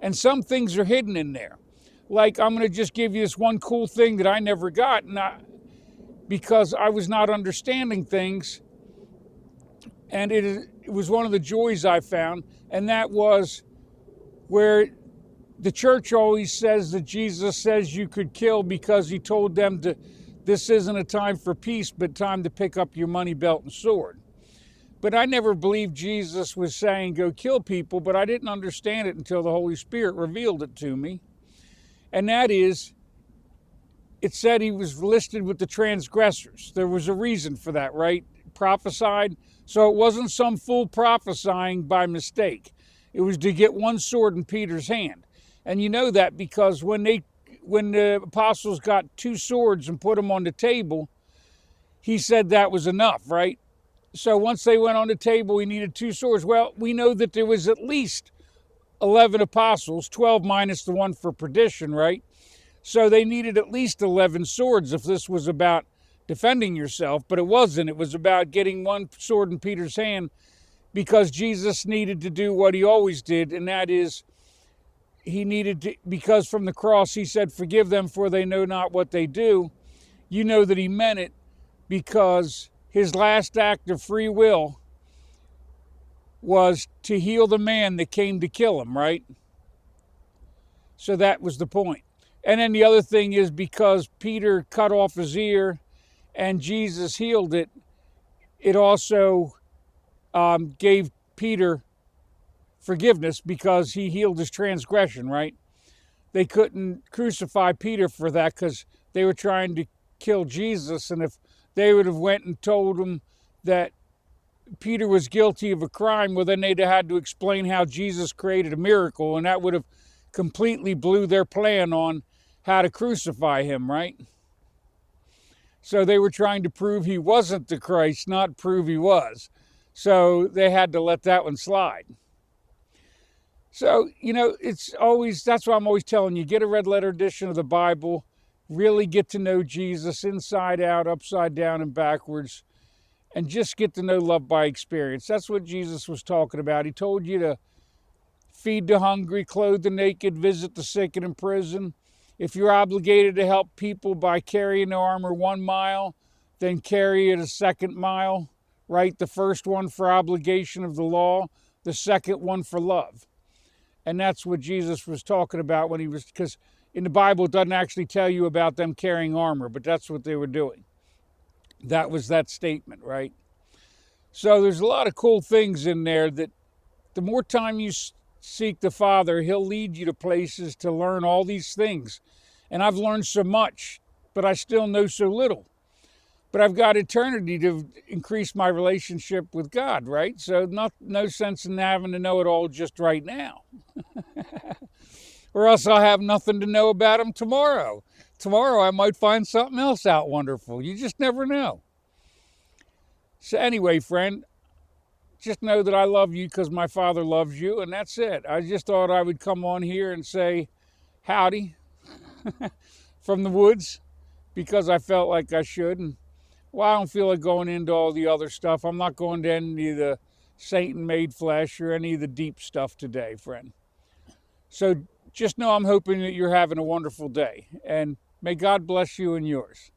And some things are hidden in there. Like, I'm going to just give you this one cool thing that I never got, because I was not understanding things. And it was one of the joys I found, and that was where the church always says that Jesus says you could kill because he told them this isn't a time for peace, but time to pick up your money belt and sword. But I never believed Jesus was saying go kill people, but I didn't understand it until the Holy Spirit revealed it to me. And that is, it said he was listed with the transgressors. There was a reason for that, right? Prophesied. So it wasn't some fool prophesying by mistake. It was to get one sword in Peter's hand. And you know that because when the apostles got two swords and put them on the table, he said that was enough, right? So once they went on the table, he needed two swords. Well, we know that there was at least 11 apostles, 12 minus the one for perdition, right? So they needed at least 11 swords if this was about defending yourself, but it wasn't. It was about getting one sword in Peter's hand because Jesus needed to do what he always did, and that is he needed to, because from the cross he said, forgive them for they know not what they do. You know that he meant it because his last act of free will was to heal the man that came to kill him, right? So that was the point. And then the other thing is because Peter cut off his ear and Jesus healed it, it also gave Peter forgiveness because he healed his transgression, right? They couldn't crucify Peter for that because they were trying to kill Jesus, and if they would have went and told him that Peter was guilty of a crime, well, then they'd have had to explain how Jesus created a miracle, and that would have completely blew their plan on how to crucify him, right? So they were trying to prove he wasn't the Christ, not prove he was. So they had to let that one slide. So, you know, that's why I'm always telling you, get a red letter edition of the Bible, really get to know Jesus inside out, upside down, and backwards, and just get to know love by experience. That's what Jesus was talking about. He told you to feed the hungry, clothe the naked, visit the sick and in prison. If you're obligated to help people by carrying the armor 1 mile, then carry it a second mile, right? The first one for obligation of the law, the second one for love. And that's what Jesus was talking about when he was, because in the Bible it doesn't actually tell you about them carrying armor, but that's what they were doing. That was that statement, right? So there's a lot of cool things in there that the more time you seek the Father, he'll lead you to places to learn all these things. And I've learned so much, but I still know so little. But I've got eternity to increase my relationship with God, right? So no sense in having to know it all just right now. Or else I'll have nothing to know about him tomorrow. Tomorrow I might find something else out wonderful. You just never know. So anyway, friend, just know that I love you because my Father loves you, and that's it. I just thought I would come on here and say howdy from the woods because I felt like I should. And well, I don't feel like going into all the other stuff. I'm not going to any of the Satan-made flesh or any of the deep stuff today, friend. So just know I'm hoping that you're having a wonderful day, and may God bless you and yours.